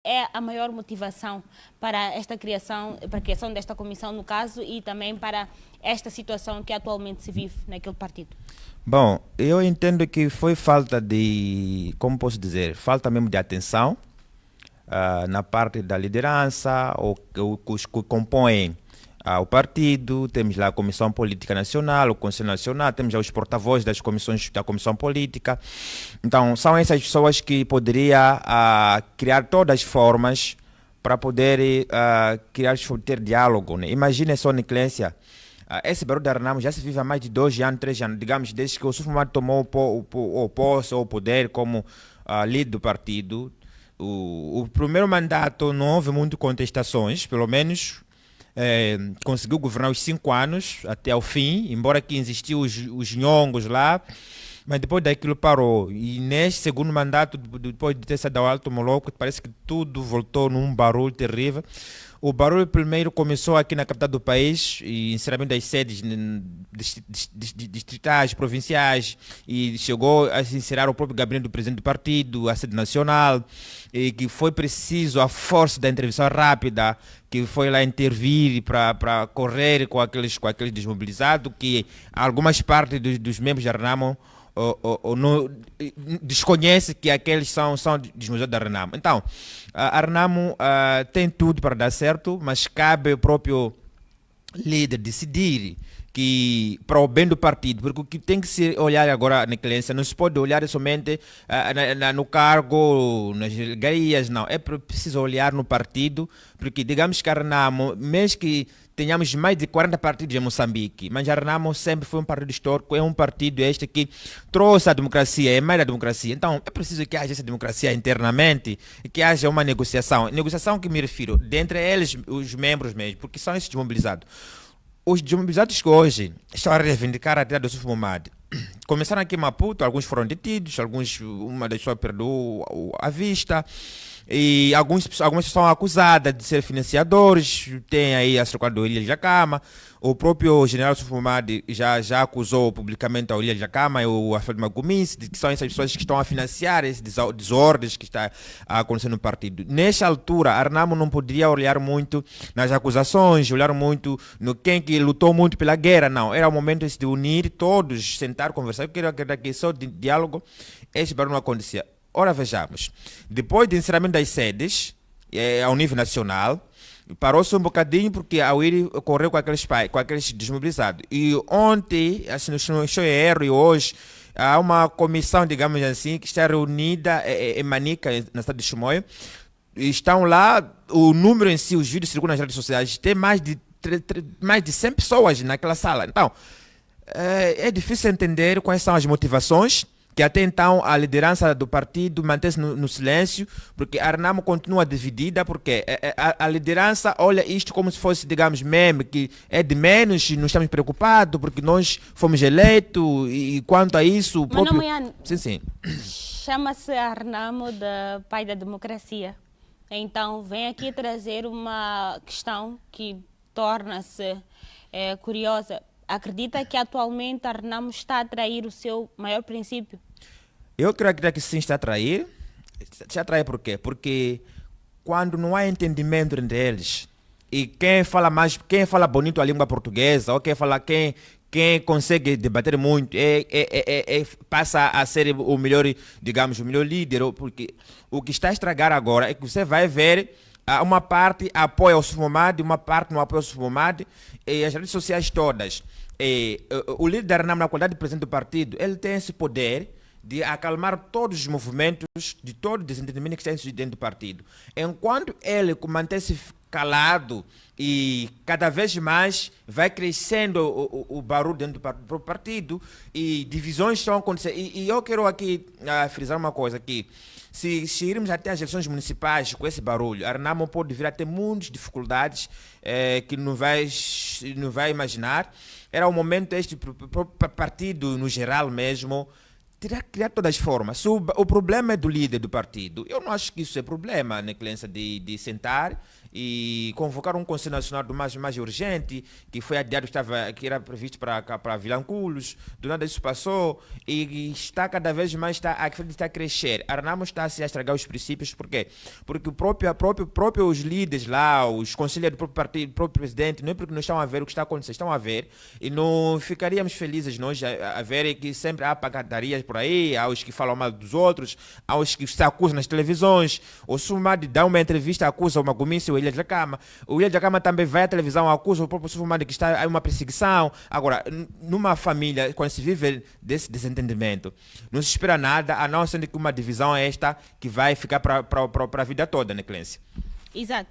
é a maior motivação para esta criação, para a criação desta comissão, no caso, e também para esta situação que atualmente se vive naquele partido? Bom, eu entendo que foi falta de, como posso dizer, falta mesmo de atenção na parte da liderança, ou os que compõem o partido. Temos lá a Comissão Política Nacional, o Conselho Nacional, temos já os porta-vozes das comissões da Comissão Política. Então, são essas pessoas que poderiam criar todas as formas para poder ter diálogo, né? Imagina só, Niclência, esse barulho da Renamo já se vive há mais de 2 anos, 3 anos, digamos, desde que o Sufumado tomou o posse ou o poder como líder do partido. O primeiro mandato não houve muitas contestações, pelo menos conseguiu governar os 5 anos até ao fim, embora que existiu os nhongos lá, mas depois daquilo parou. E neste segundo mandato, depois de ter saído ao Alto Moloco, parece que tudo voltou num barulho terrível. O barulho primeiro começou aqui na capital do país, e encerramento das sedes distritais, provinciais, e chegou a se encerrar o próprio gabinete do presidente do partido, a sede nacional, e que foi preciso a força da intervenção rápida, que foi lá intervir para correr com aqueles desmobilizados, que algumas partes dos membros da Renamo não, desconhece que aqueles são desmobilizados da Renamo. Então, a Renamo tem tudo para dar certo, mas cabe ao próprio líder decidir que, para o bem do partido, porque o que tem que se olhar agora na Niclência, não se pode olhar somente no cargo, nas regalias, não. É preciso olhar no partido, porque digamos que a Renamo, mesmo que tenhamos mais de 40 partidos em Moçambique, mas a Renamo sempre foi um partido histórico, é um partido este que trouxe a democracia, é mais da democracia. Então é preciso que haja essa democracia internamente e que haja uma negociação. Negociação que me refiro, dentre eles, os membros mesmo, porque são esses desmobilizados. Os desmobilizados que hoje estão a reivindicar a tirada do Sufumado começaram aqui em Maputo, alguns foram detidos, uma das pessoas perdeu a vista, e algumas pessoas são acusadas de ser financiadores. Tem aí a história do Ilha de Jacama. O próprio general Sufumado já acusou publicamente a Ilha de Jacama e o Alfredo Magumis, de que são essas pessoas que estão a financiar esses desordens que está acontecendo no partido. Nesta altura, a Renamo não poderia olhar muito nas acusações, olhar muito no quem que lutou muito pela guerra, não. Era o momento de unir todos, sentar, conversar. Eu quero acreditar que só de diálogo esse barulho não acontecia. Ora, vejamos, depois do encerramento das sedes, ao nível nacional, parou-se um bocadinho porque a UIRI ocorreu com aqueles desmobilizados. E ontem, assim, no show erro, e hoje, há uma comissão, digamos assim, que está reunida em Manica, na cidade de Chimoio. Estão lá, o número em si, os vídeos circulam nas redes sociais, tem mais de 100 pessoas naquela sala. Então, é difícil entender quais são as motivações, que até então a liderança do partido mantém-se no silêncio, porque a Renamo continua dividida, porque a liderança olha isto como se fosse, digamos, meme, que é de menos, e não estamos preocupados, porque nós fomos eleitos, e quanto a isso... O próprio... Sim. Chama-se a Renamo de pai da democracia. Então, vem aqui trazer uma questão que torna-se curiosa. Acredita que atualmente a Renamo está a trair o seu maior princípio? Eu quero acreditar que sim, está a trair. Está a trair por quê? Porque quando não há entendimento entre eles, e quem fala bonito a língua portuguesa, ou quem consegue debater muito, passa a ser o melhor, digamos, o melhor líder. Porque o que está a estragar agora é que você vai ver uma parte apoia o Sufumado, uma parte não apoia o Sufumado, e as redes sociais todas. O líder da Renamo, na qualidade de presidente do partido, ele tem esse poder de acalmar todos os movimentos, de todo o desentendimento que está existindo dentro do partido. Enquanto ele mantém-se calado e cada vez mais vai crescendo o barulho dentro do próprio partido, e divisões estão acontecendo. E eu quero aqui frisar uma coisa, que se irmos até as eleições municipais com esse barulho, a Renamo pode vir a ter muitas dificuldades que não vai imaginar. Era o momento este para o partido no geral mesmo criar todas as formas. Se o problema é do líder do partido, eu não acho que isso é problema, né, Clência, de sentar e convocar um Conselho Nacional do mais urgente, que foi adiado, que era previsto para Vilanculos, do nada isso passou e está cada vez mais está a crescer. A Renamo está a estragar os princípios, por quê? Porque os líderes lá, os conselheiros do próprio partido, o próprio presidente, não é porque não estão a ver o que está acontecendo, estão a ver, e não ficaríamos felizes nós a ver que sempre há pancadarias por aí, há os que falam mal dos outros, há os que se acusam nas televisões. O Sufumadi dá uma entrevista, acusa uma Gomice, o Ilha da Cama. O Ilha da Cama também vai à televisão, acusa o próprio Sufumadi que está em uma perseguição. Agora, numa família, quando se vive desse desentendimento, não se espera nada, a não ser que uma divisão é esta que vai ficar para a vida toda, né, Clência? Exato.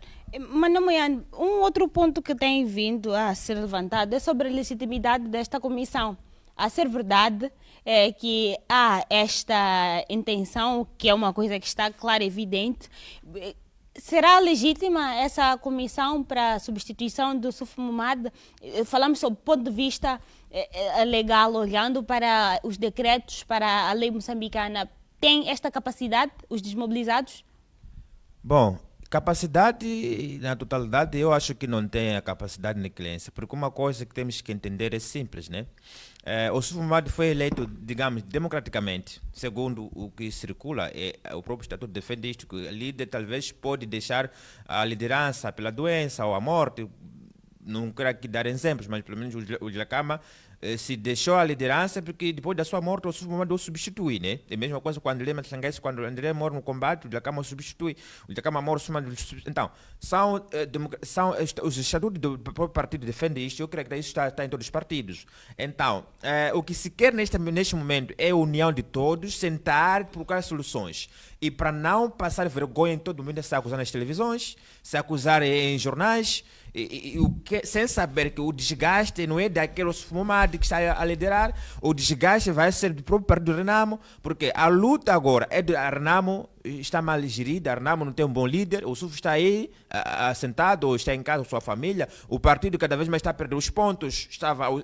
Mas, Namoyane, um outro ponto que tem vindo a ser levantado é sobre a legitimidade desta comissão. A ser verdade é que há esta intenção, que é uma coisa que está clara e evidente. Será legítima essa comissão para a substituição do Sufumumad? Falamos sobre o ponto de vista legal, olhando para os decretos, para a lei moçambicana. Tem esta capacidade, os desmobilizados? Bom, capacidade, na totalidade, eu acho que não tem a capacidade de Clência, porque uma coisa que temos que entender é simples, né? O Sufumumad foi eleito, digamos, democraticamente, segundo o que circula, o próprio estatuto defende isto, que o líder talvez pode deixar a liderança pela doença ou a morte. Não quero aqui dar exemplos, mas pelo menos o Dhlakama se deixou a liderança porque depois da sua morte o Sufumumad o substitui, né? É a mesma coisa quando André Matsanguese, quando André morre no combate, o Dhlakama o substitui. O Dhlakama morre, o Sufumumad o substitui. Então, os estatutos do próprio partido defendem isto, eu creio que isso está em todos os partidos. Então, o que se quer neste momento é a união de todos, sentar e procurar soluções. E para não passar vergonha em todo mundo, se acusar nas televisões, se acusar em jornais, sem saber que o desgaste não é daquele Sufumumad que está a liderar, o desgaste vai ser do próprio partido do Renamo, porque a luta agora é da Renamo, está mal gerida, a Renamo não tem um bom líder, o Suf está aí assentado, ou está em casa com sua família, o partido cada vez mais está a perder os pontos,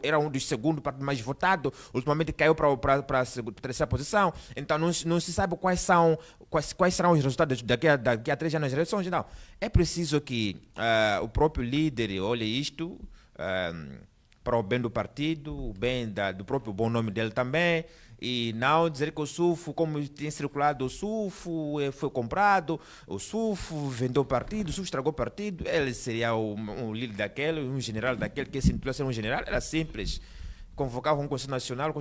era um dos segundos partidos mais votados, ultimamente caiu para a terceira posição, então não se sabe quais serão os resultados daqui a 3 anos nas eleições. Então, é preciso que o próprio líder olhe isto para o bem do partido, o bem do próprio bom nome dele também, e não dizer que o SUFO, como tem circulado, o SUFO foi comprado, o SUFO vendeu o partido, o SUFO estragou o partido, ele seria um líder daquele, um general daquele, que se intitula ser um general, era simples. Convocava um Conselho Nacional,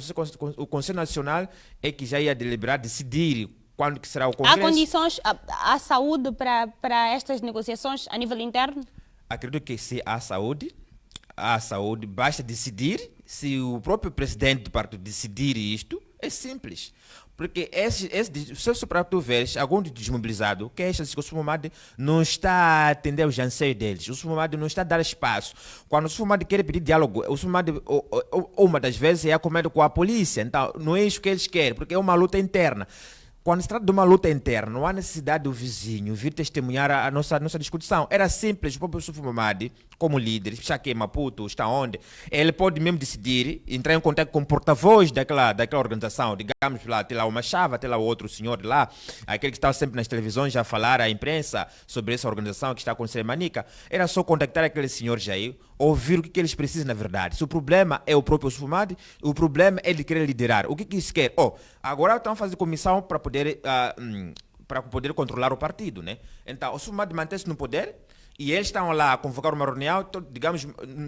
o Conselho Nacional é que já ia deliberar, decidir quando que será o Congresso. Há condições, há saúde para estas negociações a nível interno? Acredito que se há saúde, basta decidir. Se o próprio presidente do partido decidir isto, é simples. Porque se para tu veres, algum desmobilizado, queixa-se que o Sufumumad não está a atender os anseios deles, o Sufumumad não está a dar espaço. Quando o Sufumumad quer pedir diálogo, o Sufumumad, uma das vezes, é acometido com a polícia. Então, não é isso que eles querem, porque é uma luta interna. Quando se trata de uma luta interna, não há necessidade do vizinho vir testemunhar a nossa discussão. Era simples, o próprio Sufumumad, como líder, está aqui em Maputo, está onde, ele pode mesmo decidir, entrar em contato com o porta-voz daquela organização. Digamos, lá, tem lá o Machava, tem lá o outro senhor lá, aquele que está sempre nas televisões a falar à imprensa sobre essa organização que está acontecendo em Manica. Era só contactar aquele senhor aí, ouvir o que eles precisam na verdade. Se o problema é o próprio Sufumumad, o problema é de querer liderar. O que eles querem? Agora estão fazendo comissão para poder controlar o partido, né? Então, o Sufumumad mantém-se no poder e eles estão lá a convocar uma reunião, digamos,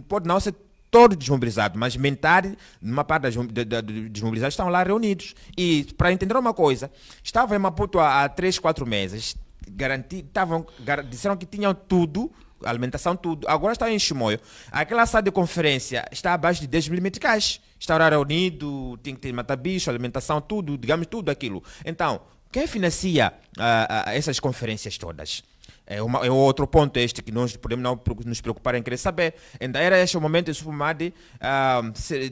pode não ser todo desmobilizado, mas metade, uma parte dos desmobilizados estão lá reunidos. E, para entender uma coisa, estavam em Maputo há 3, 4 meses, disseram que tinham tudo, alimentação, tudo. Agora está em Chimoio. Aquela sala de conferência está abaixo de 10 mil meticais. Está lá reunido, tem que ter mata-bicho, alimentação, tudo, digamos, tudo aquilo. Então, quem financia essas conferências todas? É outro ponto este que nós podemos não nos preocupar em querer saber. Ainda era este o momento de Sufumade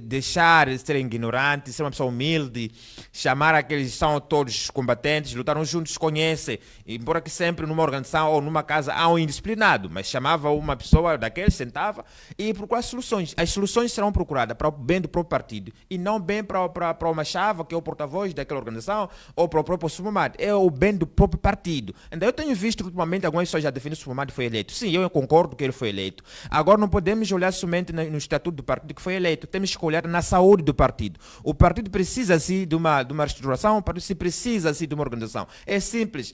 deixar de ser ignorante, ser uma pessoa humilde, chamar aqueles que são todos combatentes, lutaram juntos, se conhecem, embora que sempre numa organização ou numa casa há um indisciplinado, mas chamava uma pessoa daqueles, sentava e procurava soluções. As soluções serão procuradas para o bem do próprio partido e não bem para o Machava, que é o porta-voz daquela organização, ou para o próprio Sufumade. É o bem do próprio partido. Então eu tenho visto ultimamente algumas pessoas já defendem que o Sufumade foi eleito. Sim, eu concordo que ele foi eleito. Agora não podemos olhar somente no estatuto do partido que foi eleito. Temos que olhar na saúde do partido. O partido precisa sim de uma reestruturação, o partido precisa sim de uma organização. É simples.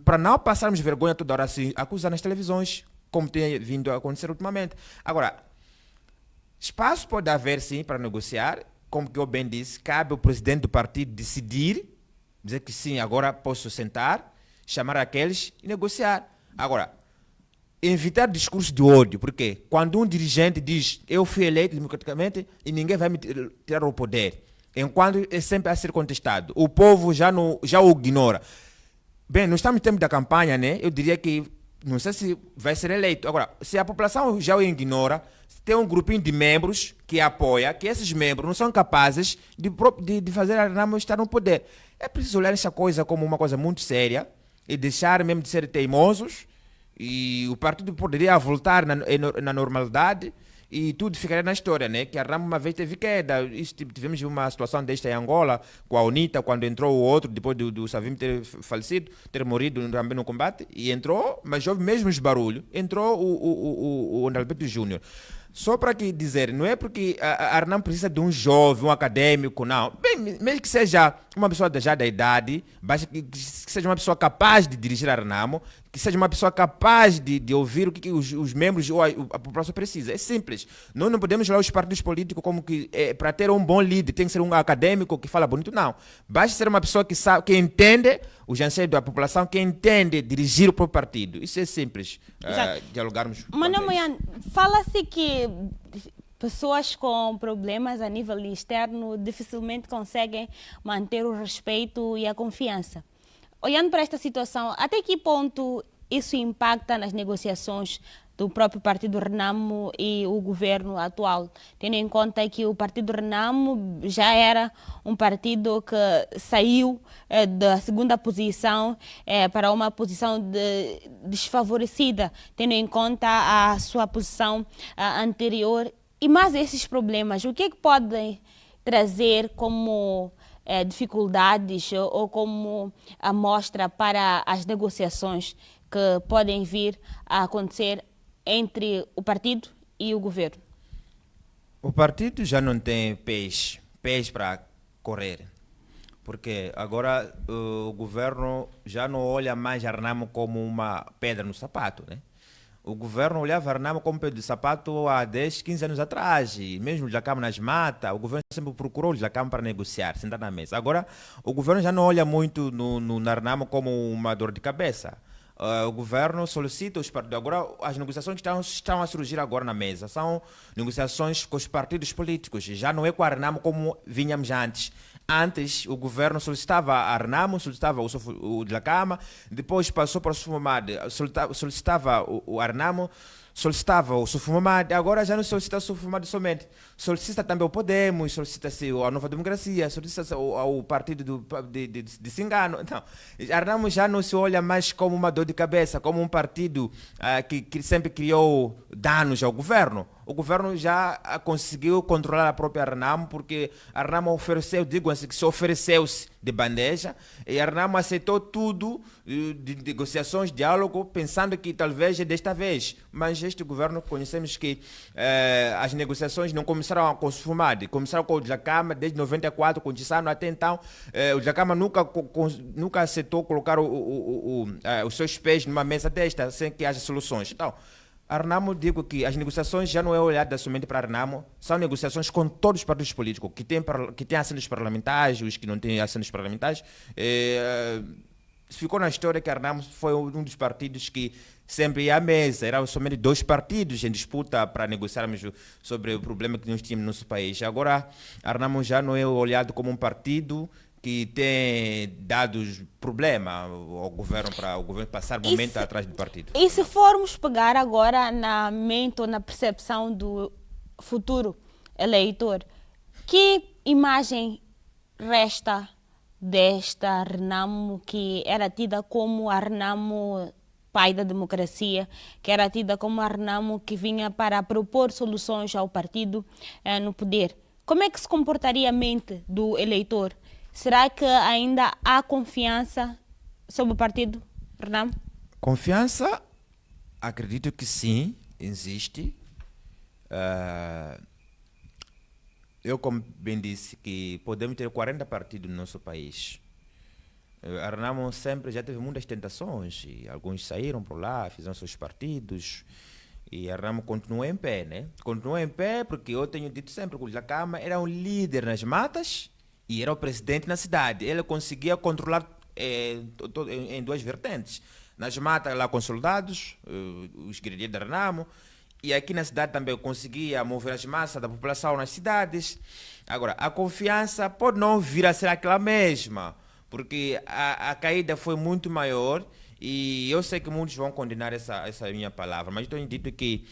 Para não passarmos vergonha toda hora assim, acusar nas televisões, como tem vindo a acontecer ultimamente. Agora, espaço pode haver sim para negociar, como que eu bem disse, cabe ao presidente do partido decidir, dizer que sim, agora posso sentar, chamar aqueles e negociar. Agora, evitar discurso de ódio, porque quando um dirigente diz eu fui eleito democraticamente e ninguém vai me tirar o poder, enquanto é sempre a ser contestado, o povo já o ignora. Bem, nós estamos no tempo da campanha, né? Eu diria que não sei se vai ser eleito. Agora, se a população já o ignora, tem um grupinho de membros que apoia, que esses membros não são capazes de fazer a Renamo estar no poder. É preciso olhar essa coisa como uma coisa muito séria e deixar mesmo de ser teimosos, e o partido poderia voltar na normalidade e tudo ficaria na história, né? Que a Renamo uma vez teve queda. Tivemos uma situação desta em Angola, com a UNITA, quando entrou o outro, depois do Savimbi ter falecido, ter morrido também no combate, e entrou, mas houve mesmo esse barulho, entrou o Alberto Júnior. Só para que dizer, não é porque a Renamo precisa de um jovem, um acadêmico, não. Bem, mesmo que seja uma pessoa já da idade, basta que seja uma pessoa capaz de dirigir a Renamo, que seja uma pessoa capaz de ouvir o que os membros ou a população precisa. É simples. Nós não podemos olhar os partidos políticos como que para ter um bom líder tem que ser um acadêmico que fala bonito, não. Basta ser uma pessoa que sabe, que entende os anseios da população, que entende dirigir o próprio partido. Isso é simples. Dialogarmos. Mano Moian, fala-se que pessoas com problemas a nível externo dificilmente conseguem manter o respeito e a confiança. Olhando para esta situação, até que ponto isso impacta nas negociações do próprio Partido Renamo e o governo atual, tendo em conta que o Partido Renamo já era um partido que saiu da segunda posição para uma posição desfavorecida, tendo em conta a sua posição anterior. E mais esses problemas, o que é que podem trazer como dificuldades ou como amostra para as negociações que podem vir a acontecer entre o partido e o governo? O partido já não tem pés para correr, porque agora o governo já não olha mais a Renamo como uma pedra no sapato, né? O governo olhava a Renamo como pedra de sapato há 10, 15 anos atrás, e mesmo o Dhlakama nas matas, o governo sempre procurou o Dhlakama para negociar, sentar na mesa. Agora, o governo já não olha muito na Renamo como uma dor de cabeça. O governo solicita os partidos. Agora, as negociações que estão a surgir agora na mesa são negociações com os partidos políticos. Já não é com a Renamo como vinhamos antes. Antes, o governo solicitava a Renamo, solicitava o Dhlakama, depois passou para o Sufumade, solicitava o Renamo, solicitava o Sufumade, agora já não solicita o Sufumade somente. Solicita também o Podemos, solicita-se a Nova Democracia, solicita-se o partido de Cingano. Então, a Renamo já não se olha mais como uma dor de cabeça, como um partido que sempre criou danos ao governo. O governo já conseguiu controlar a própria Renamo, porque a Renamo ofereceu, digo assim, que se ofereceu-se de bandeja, e a Renamo aceitou tudo, de negociações, diálogo, pensando que talvez é desta vez. Mas este governo, conhecemos que as negociações não começaram com o Sufumade, começaram com o Dhlakama desde 94, continuaram até então. O Dhlakama nunca aceitou colocar os seus pés numa mesa desta, sem que haja soluções. Então, a Renamo, digo que as negociações já não é olhada somente para a Renamo, são negociações com todos os partidos políticos, que têm assentos parlamentares, os que não têm assentos parlamentares. Ficou na história que a Renamo foi um dos partidos que sempre ia à mesa, eram somente 2 partidos em disputa para negociarmos sobre o problema que nós tínhamos no nosso país. Agora, a Renamo já não é olhado como um partido que tem dado problema ao governo para o governo passar momento atrás do partido. E se formos pegar agora na mente ou na percepção do futuro eleitor, que imagem resta desta Renamo que era tida como a Renamo pai da democracia, que era tida como a Renamo que vinha para propor soluções ao partido no poder? Como é que se comportaria a mente do eleitor? Será que ainda há confiança sobre o partido, Renamo? Confiança, acredito que sim, existe. Eu, como bem disse, que podemos ter 40 partidos no nosso país. A Renamo sempre já teve muitas tentações, e alguns saíram por lá, fizeram seus partidos, e a Renamo continua em pé, né? Continua em pé porque eu tenho dito sempre que o Dhlakama era um líder nas matas e era o presidente na cidade. Ele conseguia controlar em duas vertentes. Nas matas lá com os soldados, os guerrilheiros da Renamo, e aqui na cidade também conseguia mover as massas da população nas cidades. Agora, a confiança pode não vir a ser aquela mesma, porque a caída foi muito maior, e eu sei que muitos vão condenar essa minha palavra, mas estou dito que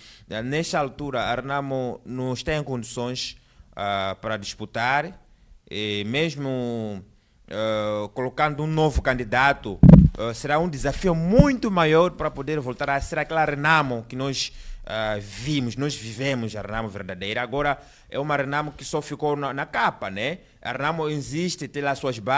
nesta altura a Renamo não está em condições para disputar, e mesmo colocando um novo candidato, será um desafio muito maior para poder voltar a ser aquela Renamo que nós nós vivemos, a Renamo verdadeira. Agora é uma Renamo que só ficou na capa, né? A Renamo existe, tem lá suas bases.